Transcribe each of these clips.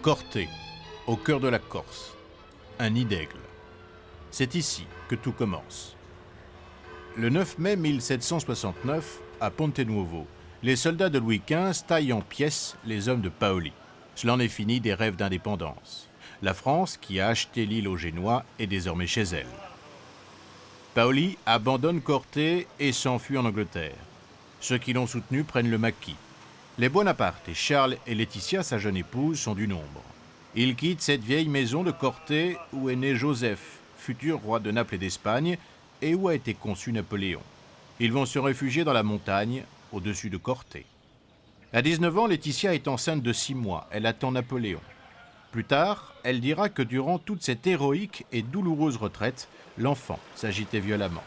Corté, au cœur de la Corse, un nid d'aigle. C'est ici que tout commence. Le 9 mai 1769, à Ponte Nuovo, les soldats de Louis XV taillent en pièces les hommes de Paoli. Cela en est fini des rêves d'indépendance. La France, qui a acheté l'île aux Génois, est désormais chez elle. Paoli abandonne Corté et s'enfuit en Angleterre. Ceux qui l'ont soutenu prennent le maquis. Les Bonaparte, Charles et Laetitia, sa jeune épouse, sont du nombre. Ils quittent cette vieille maison de Corté où est né Joseph, futur roi de Naples et d'Espagne, et où a été conçu Napoléon. Ils vont se réfugier dans la montagne, au-dessus de Corté. À 19 ans, Laetitia est enceinte de 6 mois. Elle attend Napoléon. Plus tard, elle dira que durant toute cette héroïque et douloureuse retraite, l'enfant s'agitait violemment.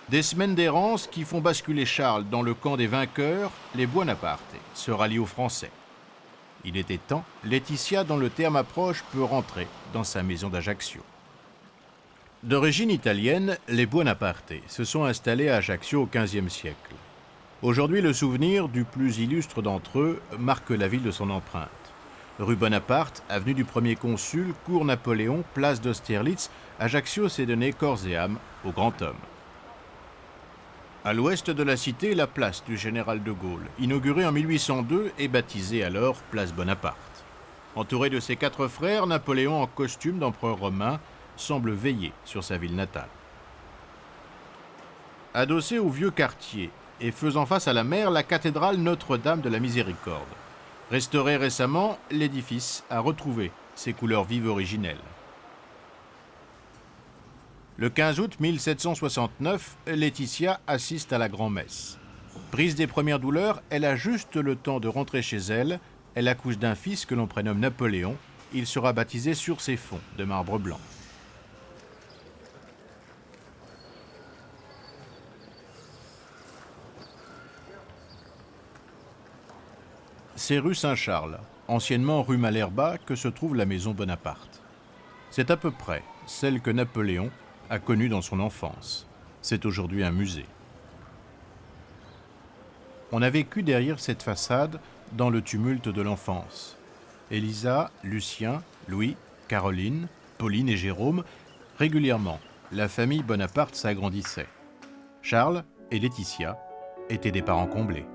Des semaines d'errance qui font basculer Charles dans le camp des vainqueurs, les Buonaparte se rallient aux Français. Il était temps, Laetitia, dont le terme approche, peut rentrer dans sa maison d'Ajaccio. D'origine italienne, les Buonaparte se sont installés à Ajaccio au XVe siècle. Aujourd'hui, le souvenir du plus illustre d'entre eux marque la ville de son empreinte. Rue Bonaparte, avenue du Premier Consul, cours Napoléon, place d'Austerlitz, Ajaccio s'est donné corps et âme au grand homme. À l'ouest de la cité, la place du général de Gaulle, inaugurée en 1802 et baptisée alors place Bonaparte. Entouré de ses 4 frères, Napoléon en costume d'empereur romain semble veiller sur sa ville natale. Adossée au vieux quartier et faisant face à la mer, la cathédrale Notre-Dame de la Miséricorde. Restaurée récemment, l'édifice a retrouvé ses couleurs vives originelles. Le 15 août 1769, Laetitia assiste à la grand-messe. Prise des premières douleurs, elle a juste le temps de rentrer chez elle. Elle accouche d'un fils que l'on prénomme Napoléon. Il sera baptisé sur ses fonds de marbre blanc. C'est rue Saint-Charles, anciennement rue Malherbe, que se trouve la maison Bonaparte. C'est à peu près celle que Napoléon a connue dans son enfance. C'est aujourd'hui un musée. On a vécu derrière cette façade dans le tumulte de l'enfance. Élisa, Lucien, Louis, Caroline, Pauline et Jérôme, régulièrement, la famille Bonaparte s'agrandissait. Charles et Laetitia étaient des parents comblés.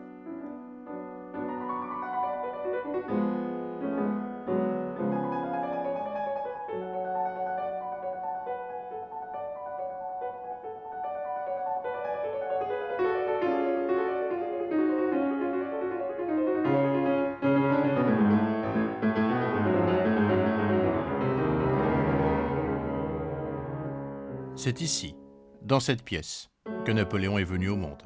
C'est ici, dans cette pièce, que Napoléon est venu au monde.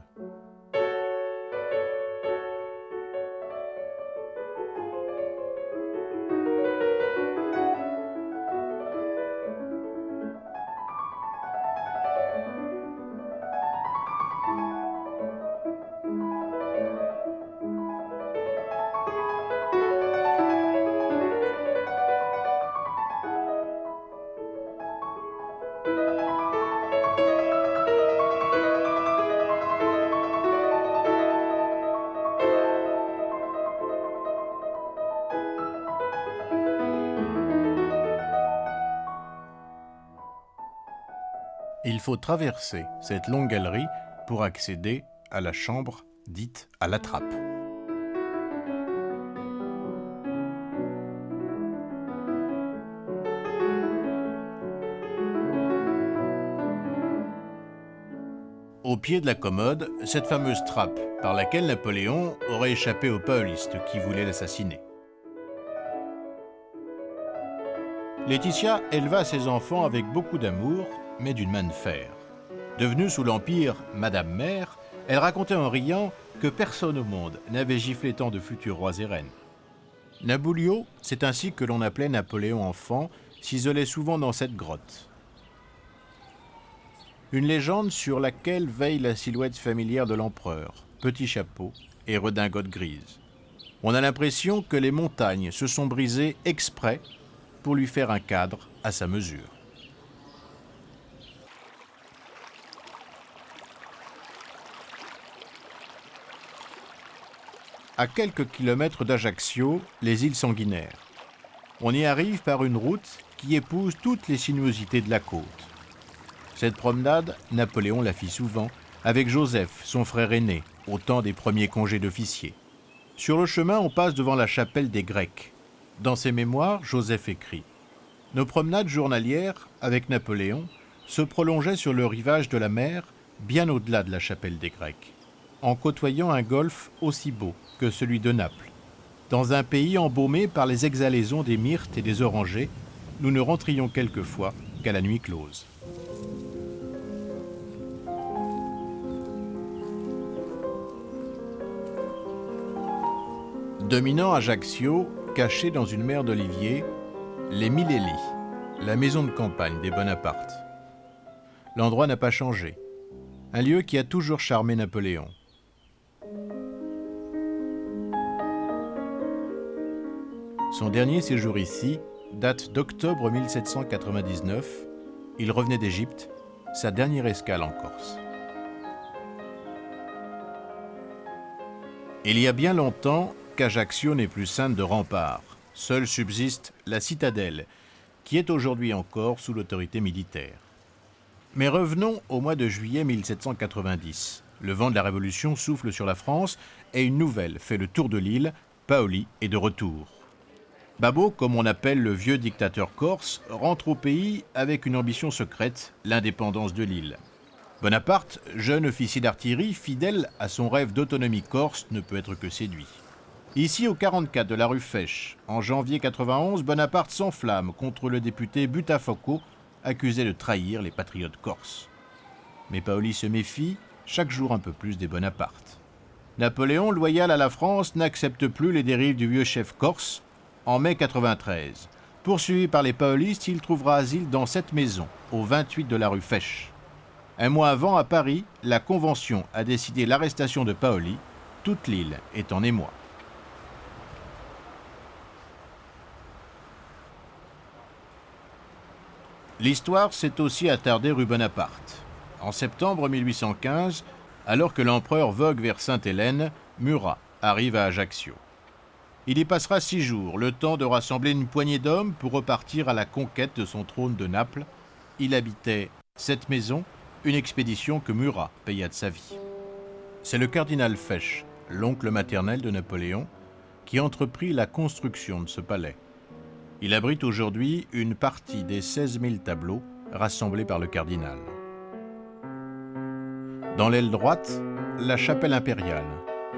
Il faut traverser cette longue galerie pour accéder à la chambre dite à la trappe. Au pied de la commode, cette fameuse trappe par laquelle Napoléon aurait échappé aux paolistes qui voulaient l'assassiner. Laetitia éleva ses enfants avec beaucoup d'amour, mais d'une main de fer. Devenue sous l'Empire Madame Mère, elle racontait en riant que personne au monde n'avait giflé tant de futurs rois et reines. Naboulio, c'est ainsi que l'on appelait Napoléon enfant, s'isolait souvent dans cette grotte. Une légende sur laquelle veille la silhouette familière de l'empereur, petit chapeau et redingote grise. On a l'impression que les montagnes se sont brisées exprès pour lui faire un cadre à sa mesure. À quelques kilomètres d'Ajaccio, les îles Sanguinaires. On y arrive par une route qui épouse toutes les sinuosités de la côte. Cette promenade, Napoléon la fit souvent, avec Joseph, son frère aîné, au temps des premiers congés d'officiers. Sur le chemin, on passe devant la chapelle des Grecs. Dans ses mémoires, Joseph écrit « Nos promenades journalières, avec Napoléon, se prolongeaient sur le rivage de la mer, bien au-delà de la chapelle des Grecs, en côtoyant un golfe aussi beau que celui de Naples. Dans un pays embaumé par les exhalaisons des myrtes et des orangers, nous ne rentrions quelquefois qu'à la nuit close. » Dominant Ajaccio, caché dans une mer d'oliviers, les Milelli, la maison de campagne des Bonaparte. L'endroit n'a pas changé. Un lieu qui a toujours charmé Napoléon. Son dernier séjour ici date d'octobre 1799. Il revenait d'Égypte, sa dernière escale en Corse. Il y a bien longtemps qu'Ajaccio n'est plus ceinte de remparts. Seule subsiste la citadelle, qui est aujourd'hui encore sous l'autorité militaire. Mais revenons au mois de juillet 1790. Le vent de la Révolution souffle sur la France et une nouvelle fait le tour de l'île. Paoli est de retour. Babot, comme on appelle le vieux dictateur corse, rentre au pays avec une ambition secrète, l'indépendance de l'île. Bonaparte, jeune officier d'artillerie, fidèle à son rêve d'autonomie corse, ne peut être que séduit. Ici, au 44 de la rue Fesch, en janvier 91, Bonaparte s'enflamme contre le député Buttafuoco, accusé de trahir les patriotes corses. Mais Paoli se méfie chaque jour un peu plus des Bonaparte. Napoléon, loyal à la France, n'accepte plus les dérives du vieux chef corse. En mai 93, poursuivi par les paolistes, il trouvera asile dans cette maison, au 28 de la rue Fesch. Un mois avant, à Paris, la Convention a décidé l'arrestation de Paoli, toute l'île est en émoi. L'histoire s'est aussi attardée rue Bonaparte. En septembre 1815, alors que l'empereur vogue vers Sainte-Hélène, Murat arrive à Ajaccio. Il y passera 6 jours, le temps de rassembler une poignée d'hommes pour repartir à la conquête de son trône de Naples. Il habitait cette maison, une expédition que Murat paya de sa vie. C'est le cardinal Fesch, l'oncle maternel de Napoléon, qui entreprit la construction de ce palais. Il abrite aujourd'hui une partie des 16 000 tableaux rassemblés par le cardinal. Dans l'aile droite, la chapelle impériale,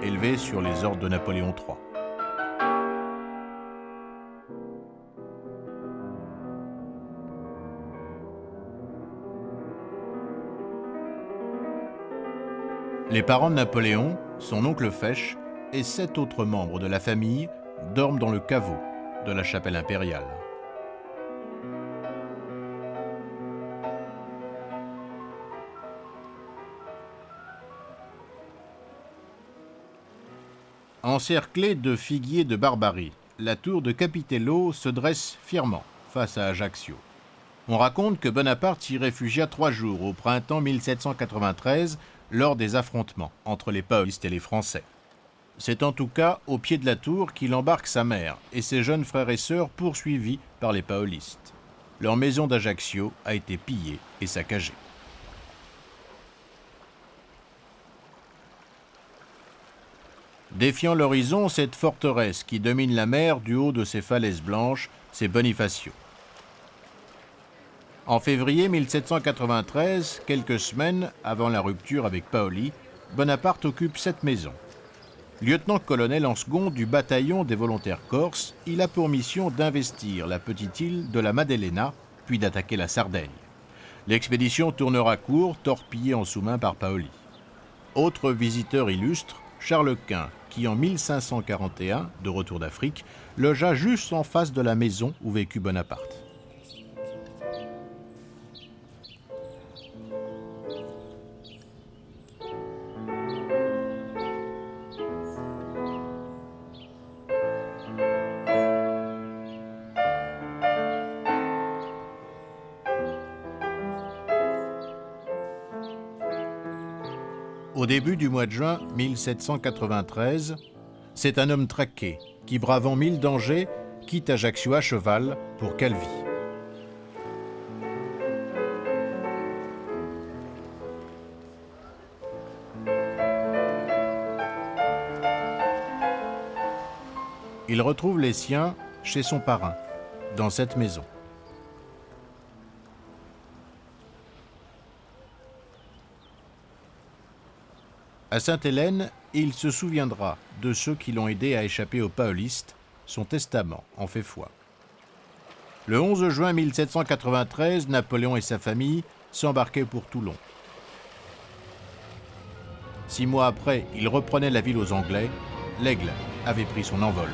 élevée sur les ordres de Napoléon III. Les parents de Napoléon, son oncle Fesch et 7 autres membres de la famille dorment dans le caveau de la chapelle impériale. Encerclée de figuiers de Barbarie, la tour de Capitello se dresse fièrement face à Ajaccio. On raconte que Bonaparte s'y réfugia 3 jours au printemps 1793 lors des affrontements entre les paolistes et les Français. C'est en tout cas au pied de la tour qu'il embarque sa mère et ses jeunes frères et sœurs poursuivis par les paolistes. Leur maison d'Ajaccio a été pillée et saccagée. Défiant l'horizon, cette forteresse qui domine la mer du haut de ses falaises blanches, c'est Bonifacio. En février 1793, quelques semaines avant la rupture avec Paoli, Bonaparte occupe cette maison. Lieutenant-colonel en second du bataillon des volontaires corses, il a pour mission d'investir la petite île de la Maddalena, puis d'attaquer la Sardaigne. L'expédition tournera court, torpillée en sous-main par Paoli. Autre visiteur illustre, Charles Quint, qui en 1541, de retour d'Afrique, logea juste en face de la maison où vécut Bonaparte. Au début du mois de juin 1793, c'est un homme traqué qui, bravant 1000 dangers, quitte Ajaccio à cheval pour Calvi. Il retrouve les siens chez son parrain, dans cette maison. À Sainte-Hélène, il se souviendra de ceux qui l'ont aidé à échapper aux Paolistes. Son testament en fait foi. Le 11 juin 1793, Napoléon et sa famille s'embarquaient pour Toulon. 6 mois après, il reprenait la ville aux Anglais. L'Aigle avait pris son envol.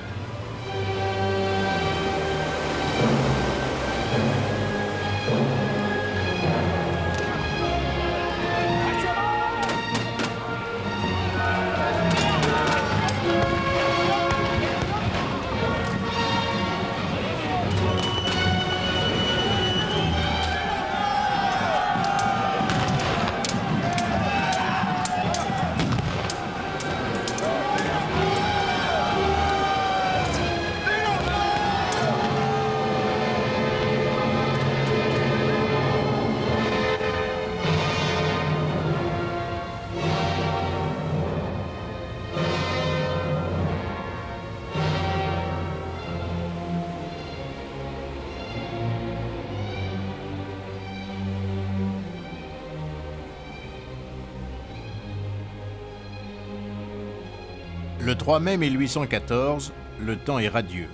Le 3 mai 1814, le temps est radieux.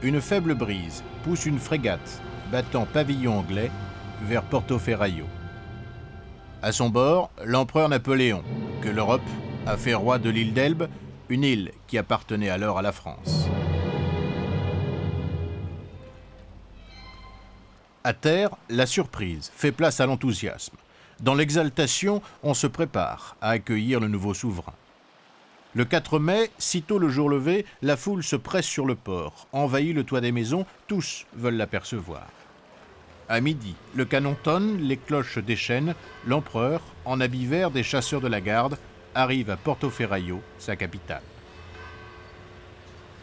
Une faible brise pousse une frégate battant pavillon anglais vers Porto Ferraio. À son bord, l'empereur Napoléon, que l'Europe a fait roi de l'île d'Elbe, une île qui appartenait alors à la France. À terre, la surprise fait place à l'enthousiasme. Dans l'exaltation, on se prépare à accueillir le nouveau souverain. Le 4 mai, sitôt le jour levé, la foule se presse sur le port, envahit le toit des maisons, tous veulent l'apercevoir. À midi, le canon tonne, les cloches déchaînent, l'empereur, en habit vert des chasseurs de la garde, arrive à Porto Ferraio, sa capitale.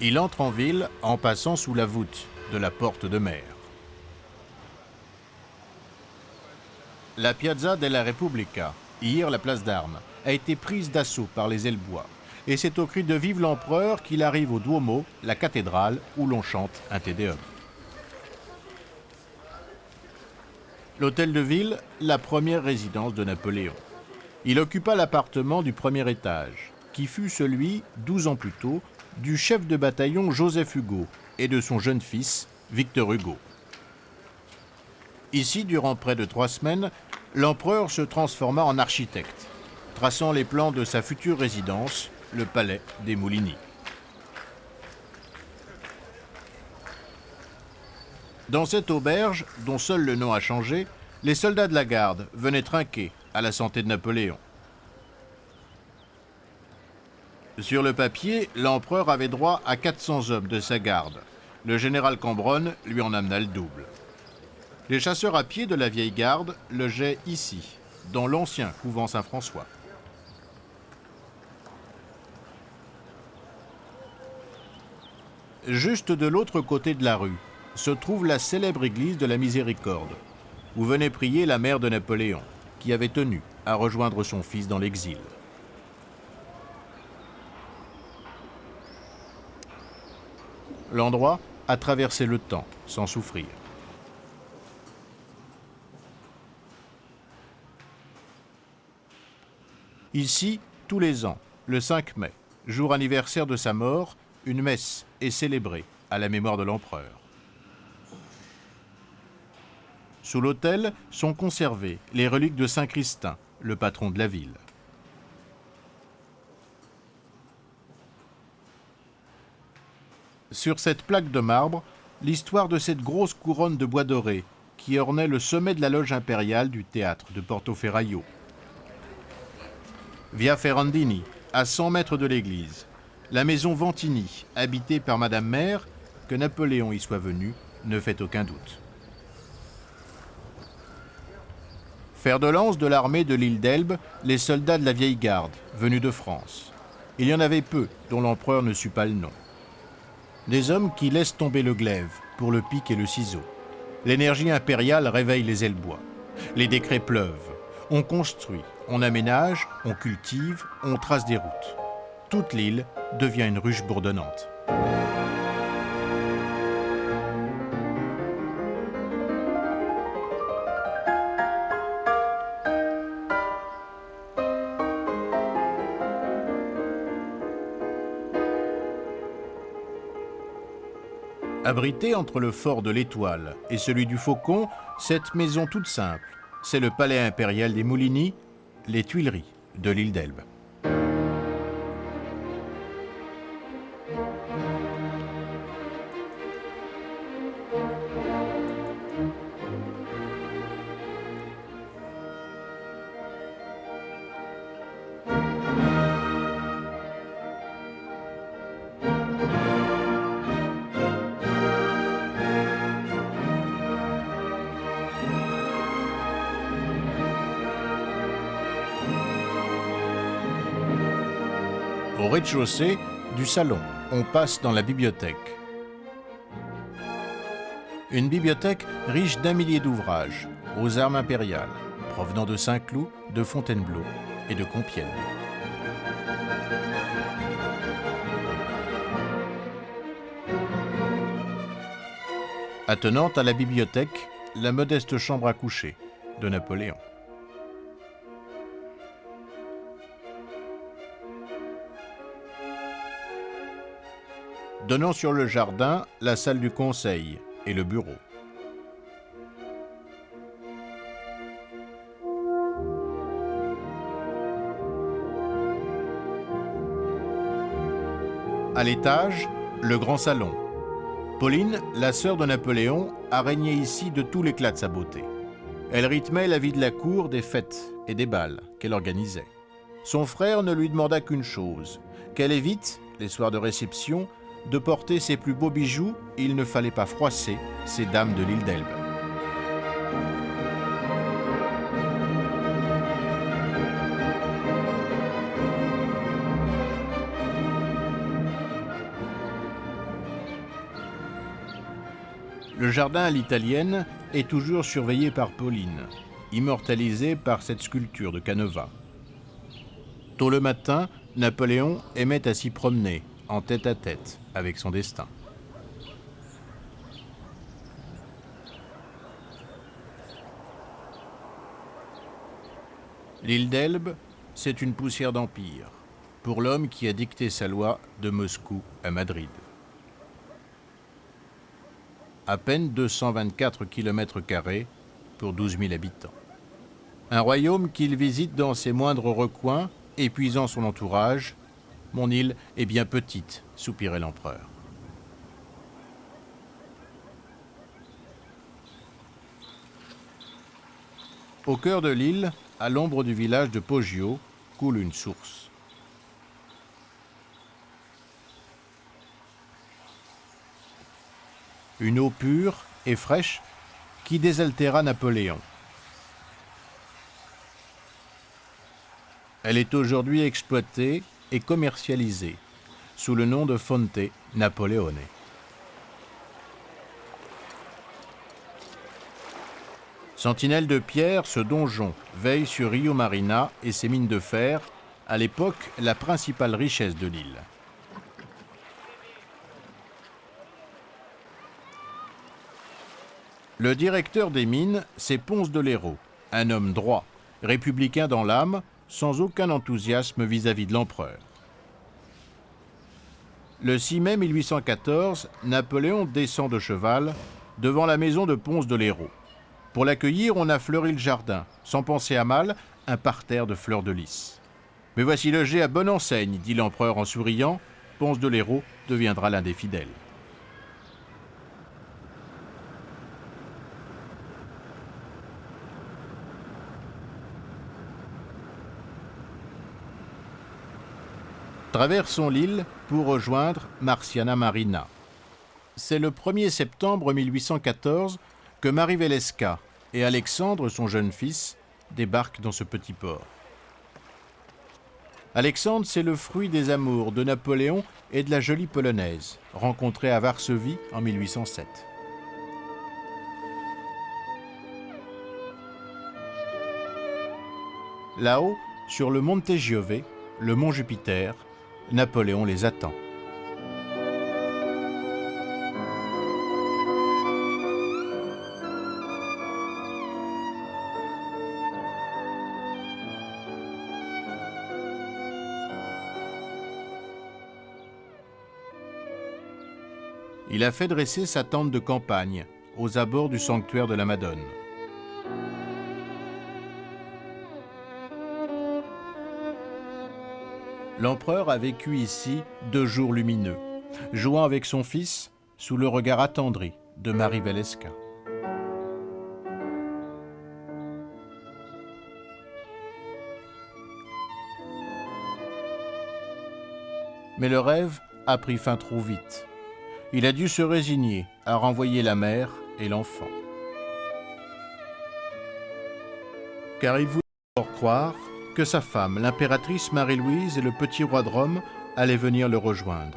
Il entre en ville en passant sous la voûte de la porte de mer. La Piazza della Repubblica, hier la place d'Armes, a été prise d'assaut par les Elbois. Et c'est au cri de « Vive l'empereur » qu'il arrive au Duomo, la cathédrale, où l'on chante un Te Deum. L'hôtel de ville, la première résidence de Napoléon. Il occupa l'appartement du premier étage, qui fut celui, 12 ans plus tôt, du chef de bataillon Joseph Hugo et de son jeune fils, Victor Hugo. Ici, durant près de 3 semaines, l'empereur se transforma en architecte, traçant les plans de sa future résidence, le palais des Moulinis. Dans cette auberge, dont seul le nom a changé, les soldats de la garde venaient trinquer à la santé de Napoléon. Sur le papier, l'empereur avait droit à 400 hommes de sa garde. Le général Cambronne lui en amena le double. Les chasseurs à pied de la vieille garde logeaient ici, dans l'ancien couvent Saint-François. Juste de l'autre côté de la rue se trouve la célèbre église de la Miséricorde, où venait prier la mère de Napoléon, qui avait tenu à rejoindre son fils dans l'exil. L'endroit a traversé le temps sans souffrir. Ici, tous les ans, le 5 mai, jour anniversaire de sa mort, une messe est célébrée à la mémoire de l'empereur. Sous l'autel sont conservées les reliques de Saint Christin, le patron de la ville. Sur cette plaque de marbre, l'histoire de cette grosse couronne de bois doré qui ornait le sommet de la loge impériale du théâtre de Porto Ferraio. Via Ferrandini, à 100 mètres de l'église, la maison Ventini, habitée par Madame Mère, que Napoléon y soit venu, ne fait aucun doute. Fer de lance de l'armée de l'île d'Elbe, les soldats de la vieille garde, venus de France. Il y en avait peu dont l'empereur ne sut pas le nom. des hommes qui laissent tomber le glaive pour le pic et le ciseau. L'énergie impériale réveille les Elbois. Les décrets pleuvent. On construit, on aménage, on cultive, on trace des routes. Toute l'île devient une ruche bourdonnante. Abritée entre le fort de l'Étoile et celui du Faucon, cette maison toute simple, c'est le palais impérial des Moulinis, les Tuileries de l'île d'Elbe. Au rez-de-chaussée du salon, on passe dans la bibliothèque. Une bibliothèque riche d'1 millier d'ouvrages, aux armes impériales, provenant de Saint-Cloud, de Fontainebleau et de Compiègne. Attenante à la bibliothèque, la modeste chambre à coucher de Napoléon. Donnant sur le jardin, la salle du conseil et le bureau. À l'étage, le grand salon. Pauline, la sœur de Napoléon, a régné ici de tout l'éclat de sa beauté. Elle rythmait la vie de la cour, des fêtes et des bals qu'elle organisait. Son frère ne lui demanda qu'une chose, qu'elle évite, les soirs de réception, de porter ses plus beaux bijoux, il ne fallait pas froisser ces dames de l'île d'Elbe. Le jardin à l'italienne est toujours surveillé par Pauline, immortalisé par cette sculpture de Canova. Tôt le matin, Napoléon aimait à s'y promener, en tête-à-tête avec son destin. L'île d'Elbe, c'est une poussière d'empire, pour l'homme qui a dicté sa loi de Moscou à Madrid. À peine 224 km² pour 12 000 habitants. Un royaume qu'il visite dans ses moindres recoins, épuisant son entourage. Mon île est bien petite, soupirait l'empereur. Au cœur de l'île, à l'ombre du village de Poggio, coule une source. Une eau pure et fraîche qui désaltéra Napoléon. Elle est aujourd'hui exploitée et commercialisée sous le nom de Fonte Napoleone. Sentinelle de pierre, ce donjon veille sur Rio Marina et ses mines de fer, à l'époque la principale richesse de l'île. Le directeur des mines, c'est Ponce de Léraud, un homme droit, républicain dans l'âme, sans aucun enthousiasme vis-à-vis de l'empereur. Le 6 mai 1814, Napoléon descend de cheval devant la maison de Ponce de Léraud. Pour l'accueillir, on a fleuri le jardin, sans penser à mal, un parterre de fleurs de lys. « Mais voici logé à bonne enseigne », dit l'empereur en souriant. Ponce de Léraud deviendra l'un des fidèles. Traversons l'île pour rejoindre Marciana Marina. C'est le 1er septembre 1814 que Marie Velesca et Alexandre, son jeune fils, débarquent dans ce petit port. Alexandre, c'est le fruit des amours de Napoléon et de la jolie Polonaise, rencontrée à Varsovie en 1807. Là-haut, sur le Monte Giove, le mont Jupiter, Napoléon les attend. Il a fait dresser sa tente de campagne aux abords du sanctuaire de la Madone. L'empereur a vécu ici 2 jours lumineux, jouant avec son fils sous le regard attendri de Marie Walewska. Mais le rêve a pris fin trop vite. Il a dû se résigner à renvoyer la mère et l'enfant. Car il voulait encore croire que sa femme, l'impératrice Marie-Louise et le petit roi de Rome allaient venir le rejoindre.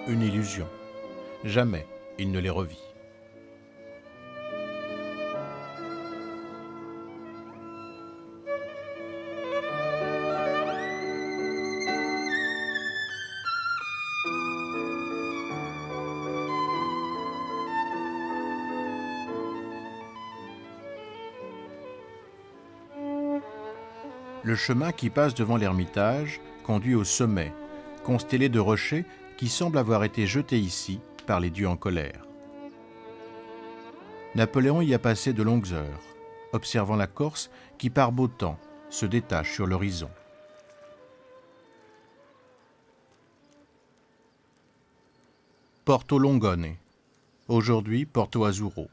Une illusion. Jamais il ne les revit. Le chemin qui passe devant l'Ermitage conduit au sommet, constellé de rochers qui semblent avoir été jetés ici par les dieux en colère. Napoléon y a passé de longues heures, observant la Corse qui, par beau temps, se détache sur l'horizon. Porto Longone, aujourd'hui Porto Azzurro.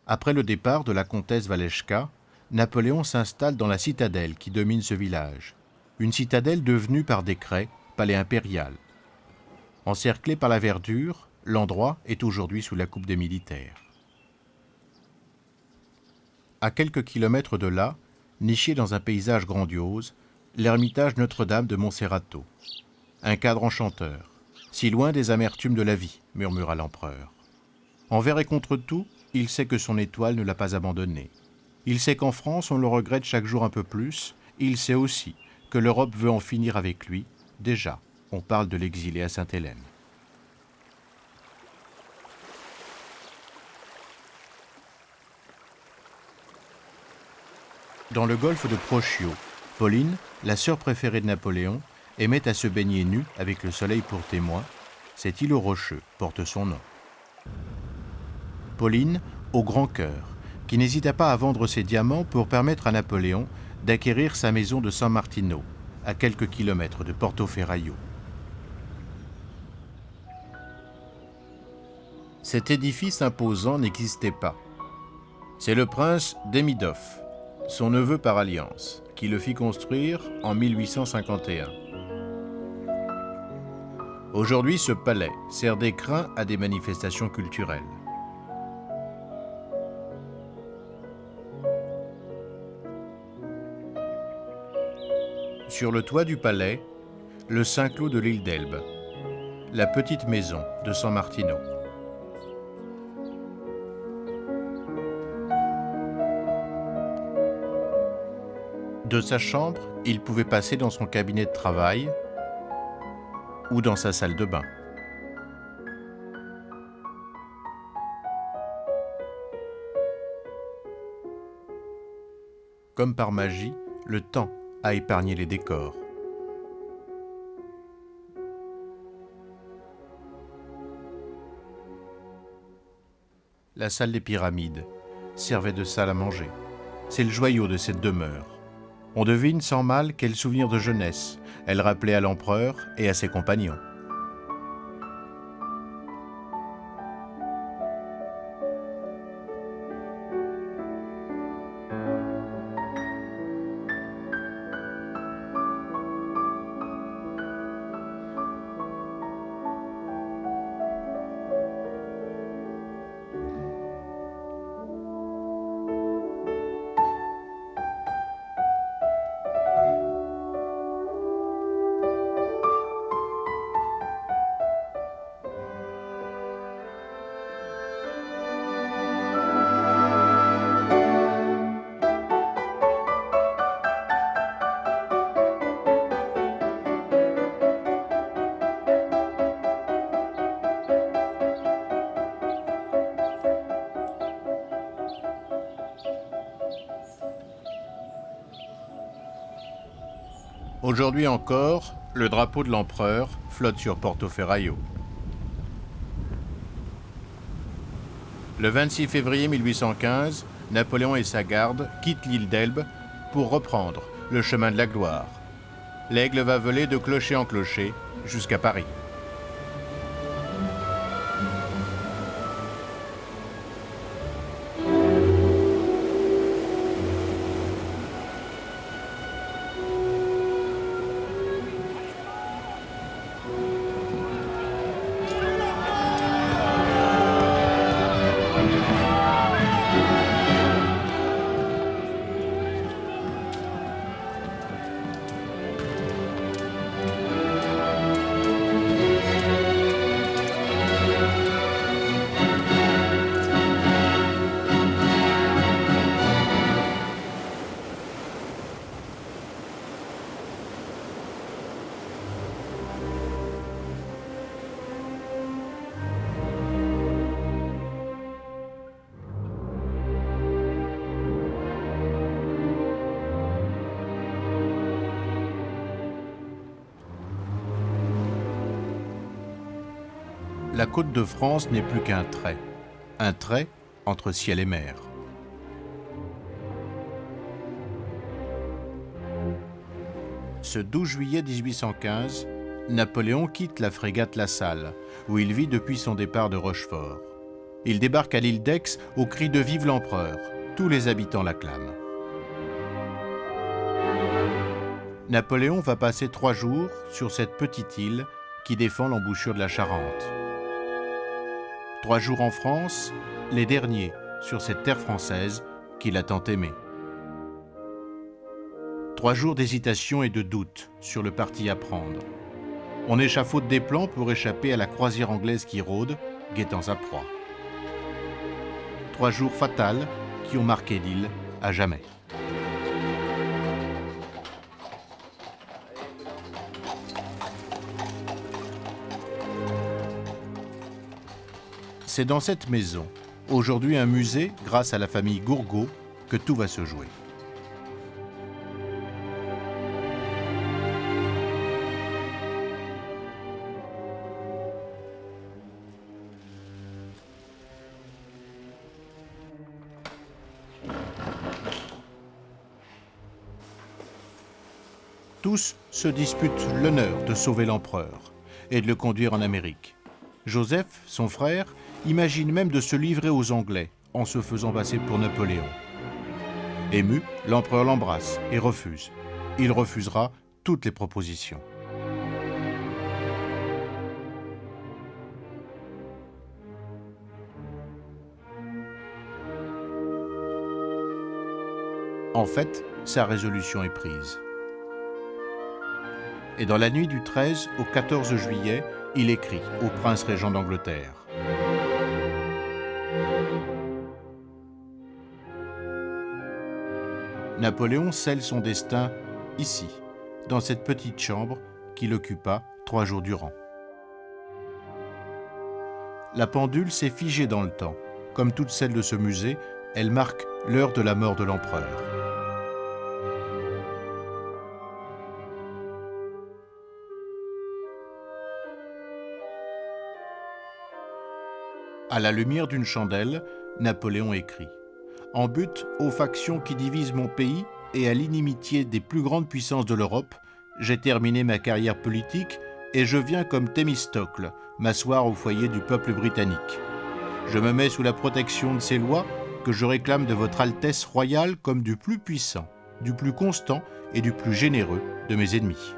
Après le départ de la comtesse Walewska, Napoléon s'installe dans la citadelle qui domine ce village. Une citadelle devenue par décret palais impérial. Encerclé par la verdure, l'endroit est aujourd'hui sous la coupe des militaires. À quelques kilomètres de là, niché dans un paysage grandiose, l'ermitage Notre-Dame de Monserrato. Un cadre enchanteur, si loin des amertumes de la vie, murmura l'empereur. Envers et contre tout, il sait que son étoile ne l'a pas abandonné. Il sait qu'en France, on le regrette chaque jour un peu plus. Il sait aussi que l'Europe veut en finir avec lui. Déjà, on parle de l'exiler à Sainte-Hélène. Dans le golfe de Procchio, Pauline, la sœur préférée de Napoléon, aimait à se baigner nue avec le soleil pour témoin. Cet îlot rocheux porte son nom. Pauline, au grand cœur, qui n'hésita pas à vendre ses diamants pour permettre à Napoléon d'acquérir sa maison de San Martino, à quelques kilomètres de Portoferraio. Cet édifice imposant n'existait pas. C'est le prince Demidov, son neveu par alliance, qui le fit construire en 1851. Aujourd'hui, ce palais sert d'écrin à des manifestations culturelles. Sur le toit du palais, le Saint-Cloud de l'île d'Elbe, la petite maison de San Martino. De sa chambre, il pouvait passer dans son cabinet de travail ou dans sa salle de bain. Comme par magie, le temps a épargné les décors. La salle des pyramides servait de salle à manger. C'est le joyau de cette demeure. On devine sans mal quel souvenir de jeunesse elle rappelait à l'empereur et à ses compagnons. Aujourd'hui encore, le drapeau de l'empereur flotte sur Portoferraio. Le 26 février 1815, Napoléon et sa garde quittent l'île d'Elbe pour reprendre le chemin de la gloire. L'aigle va voler de clocher en clocher jusqu'à Paris. La côte de France n'est plus qu'un trait entre ciel et mer. Ce 12 juillet 1815, Napoléon quitte la frégate La Salle, où il vit depuis son départ de Rochefort. Il débarque à l'île d'Aix au cri de « Vive l'empereur ». Tous les habitants l'acclament. Napoléon va passer 3 jours sur cette petite île qui défend l'embouchure de la Charente. 3 jours en France, les derniers sur cette terre française qu'il a tant aimée. 3 jours d'hésitation et de doute sur le parti à prendre. On échafaude des plans pour échapper à la croisière anglaise qui rôde, guettant sa proie. 3 jours fatals qui ont marqué l'île à jamais. C'est dans cette maison, aujourd'hui un musée grâce à la famille Gourgaud, que tout va se jouer. Tous se disputent l'honneur de sauver l'empereur et de le conduire en Amérique. Joseph, son frère, imagine même de se livrer aux Anglais en se faisant passer pour Napoléon. Ému, l'empereur l'embrasse et refuse. Il refusera toutes les propositions. En fait, sa résolution est prise. Et dans la nuit du 13 au 14 juillet, il écrit au prince régent d'Angleterre. Napoléon scelle son destin ici, dans cette petite chambre qu'il occupa 3 jours durant. La pendule s'est figée dans le temps. Comme toutes celles de ce musée, elle marque l'heure de la mort de l'empereur. À la lumière d'une chandelle, Napoléon écrit « En but aux factions qui divisent mon pays et à l'inimitié des plus grandes puissances de l'Europe, j'ai terminé ma carrière politique et je viens comme Thémistocle m'asseoir au foyer du peuple britannique. Je me mets sous la protection de ces lois que je réclame de votre Altesse royale comme du plus puissant, du plus constant et du plus généreux de mes ennemis. »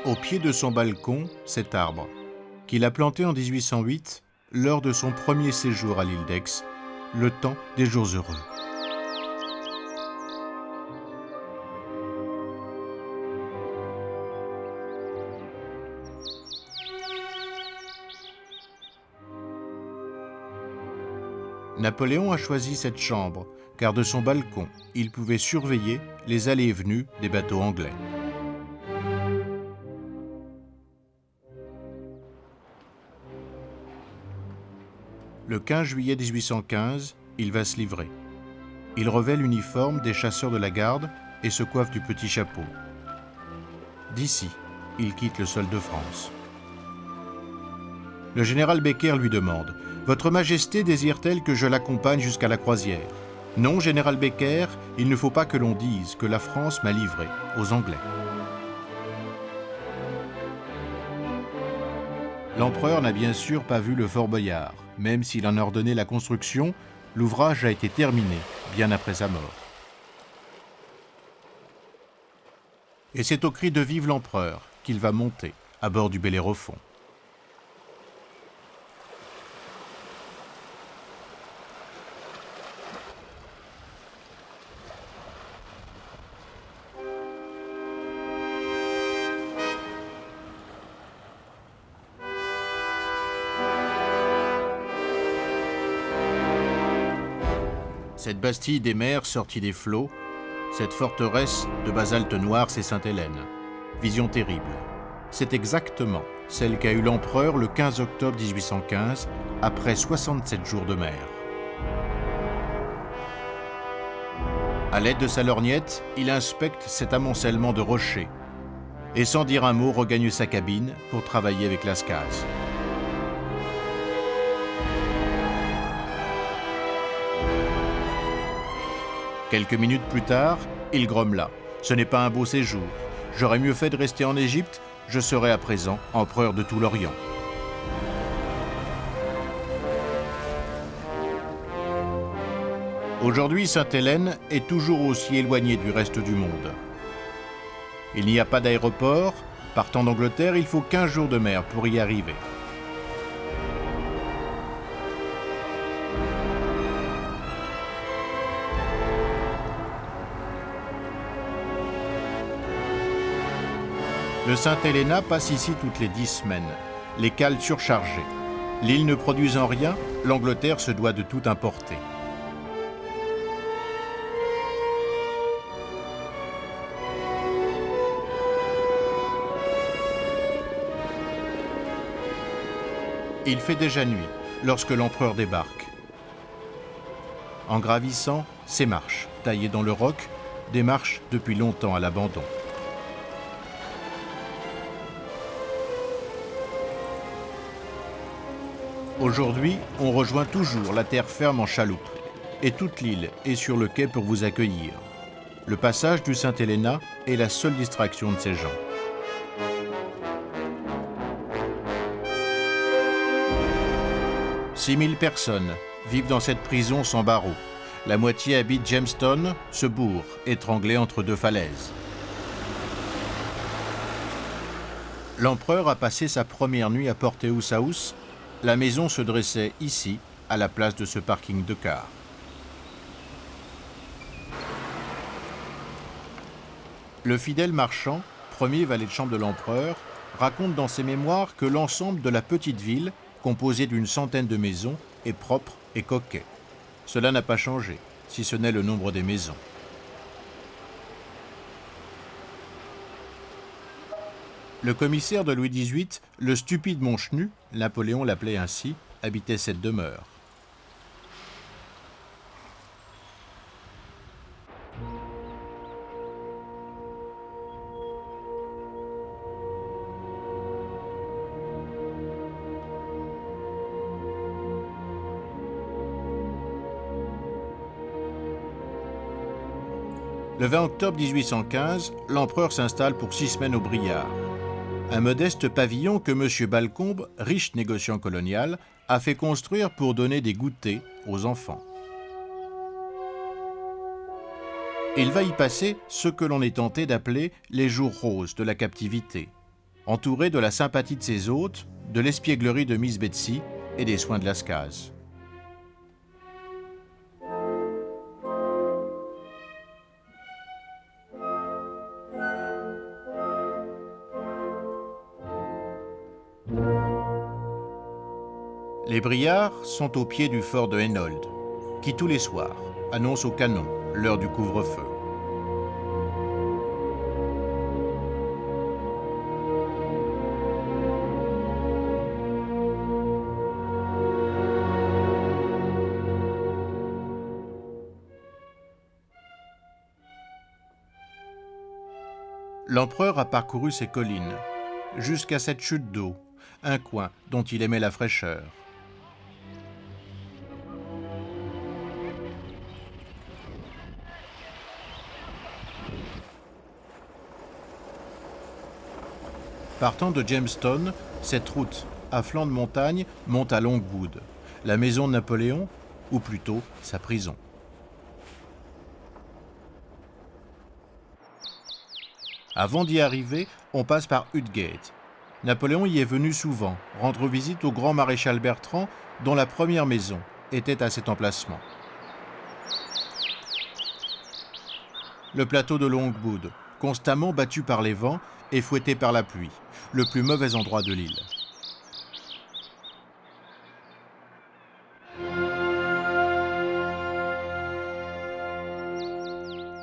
Au pied de son balcon, cet arbre, qu'il a planté en 1808 lors de son premier séjour à l'île d'Aix, le temps des jours heureux. Napoléon a choisi cette chambre, car de son balcon, il pouvait surveiller les allées et venues des bateaux anglais. Le 15 juillet 1815, il va se livrer. Il revêt l'uniforme des chasseurs de la garde et se coiffe du petit chapeau. D'ici, il quitte le sol de France. Le général Becker lui demande « Votre Majesté désire-t-elle que je l'accompagne jusqu'à la croisière ?» « Non, général Becker, il ne faut pas que l'on dise que la France m'a livré aux Anglais. » L'empereur n'a bien sûr pas vu le Fort Boyard. Même s'il en a ordonné la construction, l'ouvrage a été terminé bien après sa mort. Et c'est au cri de « Vive l'empereur » qu'il va monter à bord du Bellérophon. Cette Bastille des mers sortie des flots, cette forteresse de basalte noir, c'est Sainte-Hélène. Vision terrible. C'est exactement celle qu'a eue l'empereur le 15 octobre 1815, après 67 jours de mer. À l'aide de sa lorgnette, il inspecte cet amoncellement de rochers et sans dire un mot regagne sa cabine pour travailler avec Lascaz. Quelques minutes plus tard, il grommela. « Ce n'est pas un beau séjour. J'aurais mieux fait de rester en Égypte, je serais à présent empereur de tout l'Orient. » Aujourd'hui, Sainte-Hélène est toujours aussi éloignée du reste du monde. Il n'y a pas d'aéroport. Partant d'Angleterre, il faut 15 jours de mer pour y arriver. Le Saint-Helena passe ici toutes les 10 semaines, les cales surchargées. L'île ne produisant rien, l'Angleterre se doit de tout importer. Il fait déjà nuit lorsque l'empereur débarque. En gravissant, ses marches, taillées dans le roc, des marches depuis longtemps à l'abandon. Aujourd'hui, on rejoint toujours la terre ferme en chaloupe, et toute l'île est sur le quai pour vous accueillir. Le passage du Saint-Helena est la seule distraction de ces gens. « 6000 personnes vivent dans cette prison sans barreaux. La moitié habite Jamestown, ce bourg, étranglé entre deux falaises. » L'empereur a passé sa première nuit à Porteous House. La maison se dressait ici, à la place de ce parking de cars. Le fidèle marchand, premier valet de chambre de l'empereur, raconte dans ses mémoires que l'ensemble de la petite ville, composée d'une centaine de maisons, est propre et coquet. Cela n'a pas changé, si ce n'est le nombre des maisons. Le commissaire de Louis XVIII, le stupide Montchenu, Napoléon l'appelait ainsi, habitait cette demeure. Le 20 octobre 1815, l'empereur s'installe pour 6 semaines au Briard. Un modeste pavillon que M. Balcombe, riche négociant colonial, a fait construire pour donner des goûters aux enfants. Il va y passer ce que l'on est tenté d'appeler les jours roses de la captivité, entouré de la sympathie de ses hôtes, de l'espièglerie de Miss Betsy et des soins de Lascaz. Les Briards sont au pied du fort de Hainault, qui tous les soirs annonce au canon l'heure du couvre-feu. L'empereur a parcouru ces collines, jusqu'à cette chute d'eau, un coin dont il aimait la fraîcheur. Partant de Jamestown, cette route, à flanc de montagne, monte à Longwood, la maison de Napoléon, ou plutôt sa prison. Avant d'y arriver, on passe par Udgate. Napoléon y est venu souvent, rendre visite au grand maréchal Bertrand, dont la première maison était à cet emplacement. Le plateau de Longwood, constamment battu par les vents et fouetté par la pluie, le plus mauvais endroit de l'île.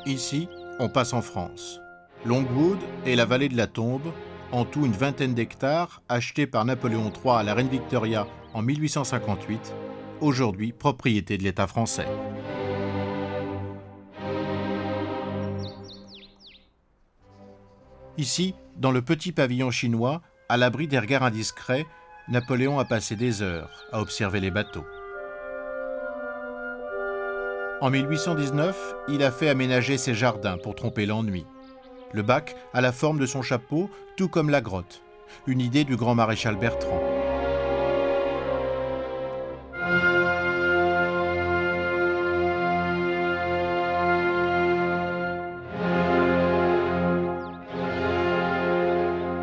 Ici, on passe en France. Longwood et la vallée de la Tombe, en tout une vingtaine d'hectares, achetés par Napoléon III à la reine Victoria en 1858, aujourd'hui propriété de l'État français. Ici, dans le petit pavillon chinois, à l'abri des regards indiscrets, Napoléon a passé des heures à observer les bateaux. En 1819, il a fait aménager ses jardins pour tromper l'ennui. Le bac a la forme de son chapeau, tout comme la grotte, une idée du grand maréchal Bertrand.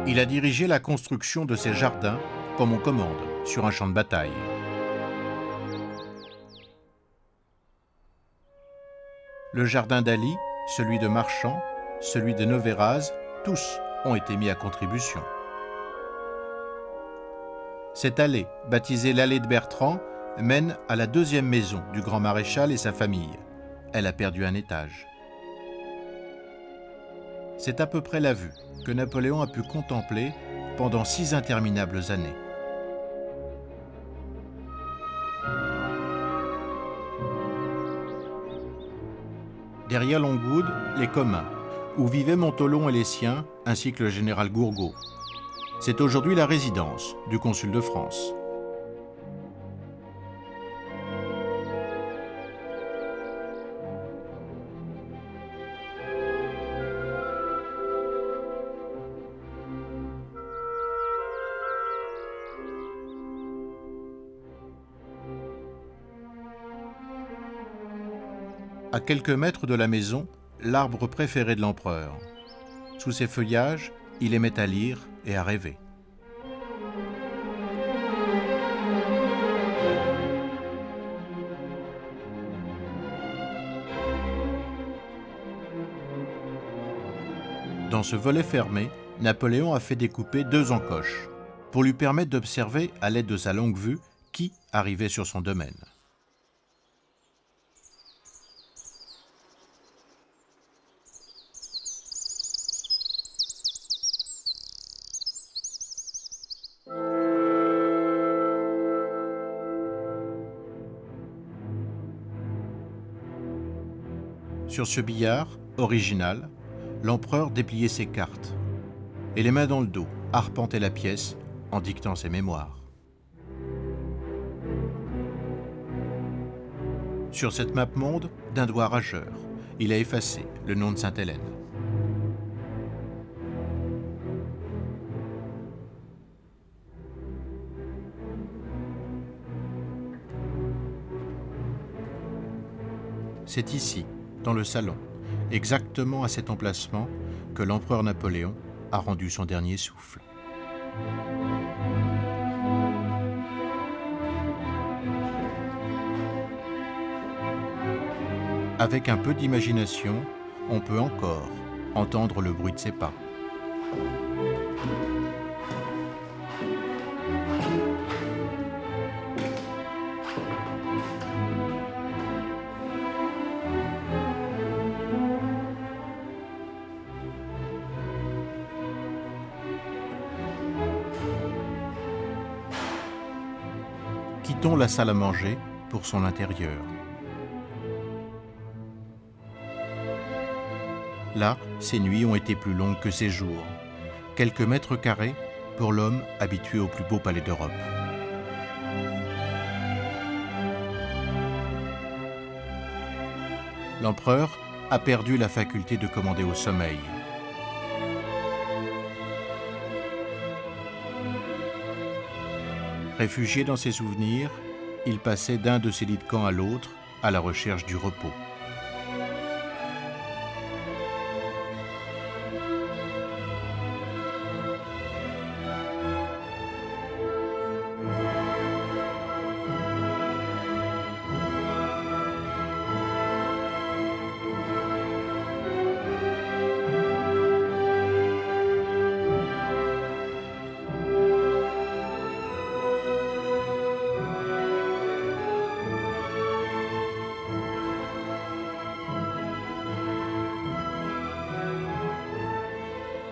Il a dirigé la construction de ces jardins comme on commande sur un champ de bataille. Le jardin d'Ali, celui de Marchand, celui de Novéraz, tous ont été mis à contribution. Cette allée, baptisée l'allée de Bertrand, mène à la deuxième maison du grand maréchal et sa famille. Elle a perdu un étage. C'est à peu près la vue que Napoléon a pu contempler pendant 6 interminables années. Derrière Longwood, les communs, où vivaient Montholon et les siens, ainsi que le général Gourgaud. C'est aujourd'hui la résidence du consul de France. À quelques mètres de la maison, l'arbre préféré de l'empereur. Sous ses feuillages, il aimait à lire et à rêver. Dans ce volet fermé, Napoléon a fait découper 2 encoches pour lui permettre d'observer à l'aide de sa longue vue qui arrivait sur son domaine. Sur ce billard, original, l'empereur dépliait ses cartes et les mains dans le dos, arpentait la pièce en dictant ses mémoires. Sur cette map monde, d'un doigt rageur, il a effacé le nom de Sainte-Hélène. C'est ici, dans le salon, exactement à cet emplacement, que l'empereur Napoléon a rendu son dernier souffle. Avec un peu d'imagination, on peut encore entendre le bruit de ses pas. Quittons la salle à manger pour son intérieur. Là, ses nuits ont été plus longues que ses jours. Quelques mètres carrés pour l'homme habitué au plus beau palais d'Europe. L'empereur a perdu la faculté de commander au sommeil. Réfugié dans ses souvenirs, il passait d'un de ses lits de camp à l'autre à la recherche du repos.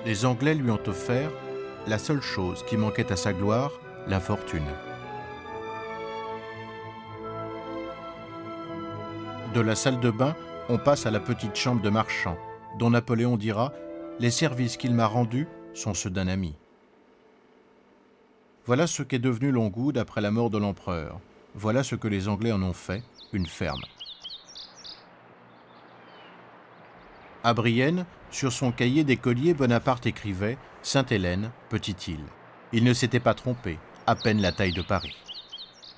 Les Anglais lui ont offert la seule chose qui manquait à sa gloire, la fortune. De la salle de bain, on passe à la petite chambre de marchand, dont Napoléon dira « Les services qu'il m'a rendus sont ceux d'un ami ». Voilà ce qu'est devenu Longwood après la mort de l'empereur. Voilà ce que les Anglais en ont fait, une ferme. À Brienne, sur son cahier d'écolier, Bonaparte écrivait « Sainte-Hélène, petite île ». Il ne s'était pas trompé, à peine la taille de Paris.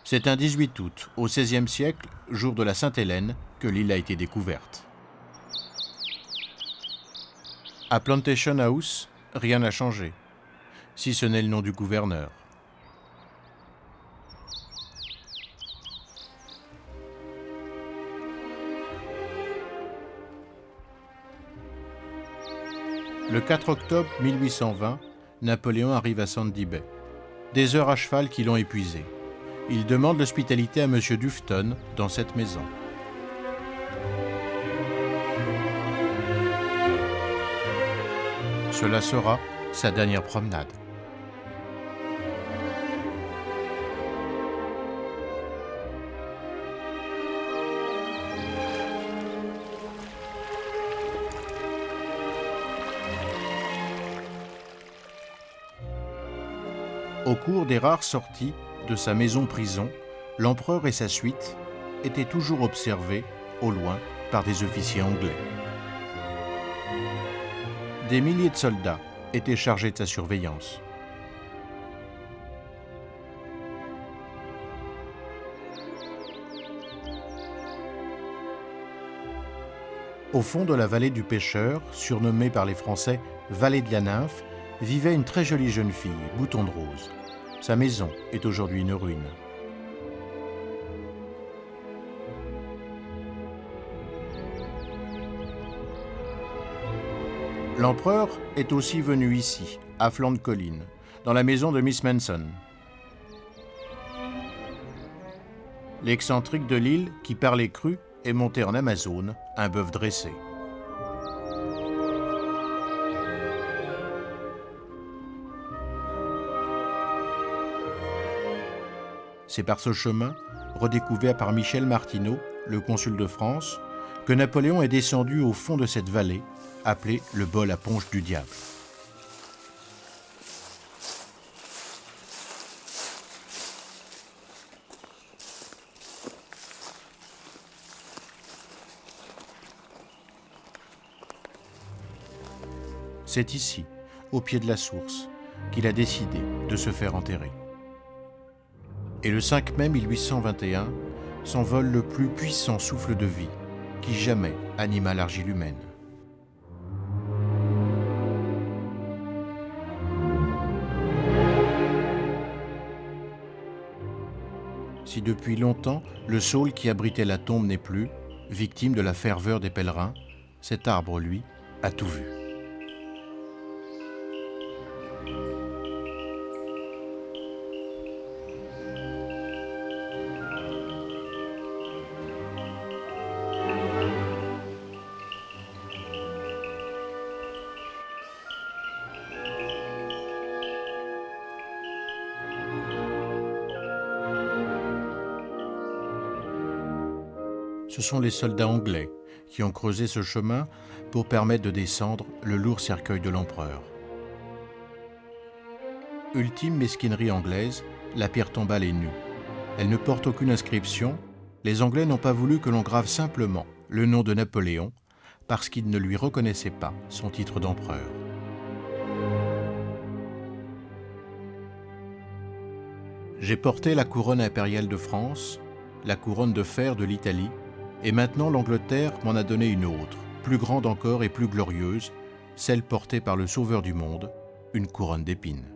C'est un 18 août, au XVIe siècle, jour de la Sainte-Hélène, que l'île a été découverte. À Plantation House, rien n'a changé, si ce n'est le nom du gouverneur. Le 4 octobre 1820, Napoléon arrive à Sandy Bay. Des heures à cheval qui l'ont épuisé. Il demande l'hospitalité à M. Dufton dans cette maison. Cela sera sa dernière promenade. Au cours des rares sorties de sa maison-prison, l'empereur et sa suite étaient toujours observés, au loin, par des officiers anglais. Des milliers de soldats étaient chargés de sa surveillance. Au fond de la vallée du Pêcheur, surnommée par les Français Vallée de la Nymphe, vivait une très jolie jeune fille, Bouton de Rose. Sa maison est aujourd'hui une ruine. L'empereur est aussi venu ici, à flanc de colline, dans la maison de Miss Manson. L'excentrique de l'île, qui parlait cru, est monté en Amazone, un bœuf dressé. C'est par ce chemin, redécouvert par Michel Martineau, le consul de France, que Napoléon est descendu au fond de cette vallée, appelée le bol à Ponche du Diable. C'est ici, au pied de la source, qu'il a décidé de se faire enterrer. Et le 5 mai 1821 s'envole le plus puissant souffle de vie qui jamais anima l'argile humaine. Si depuis longtemps le saule qui abritait la tombe n'est plus, victime de la ferveur des pèlerins, cet arbre, lui, a tout vu. Ce sont les soldats anglais qui ont creusé ce chemin pour permettre de descendre le lourd cercueil de l'empereur. Ultime mesquinerie anglaise, la pierre tombale est nue. Elle ne porte aucune inscription. Les Anglais n'ont pas voulu que l'on grave simplement le nom de Napoléon parce qu'ils ne lui reconnaissaient pas son titre d'empereur. J'ai porté la couronne impériale de France, la couronne de fer de l'Italie, et maintenant l'Angleterre m'en a donné une autre, plus grande encore et plus glorieuse, celle portée par le Sauveur du monde, une couronne d'épines.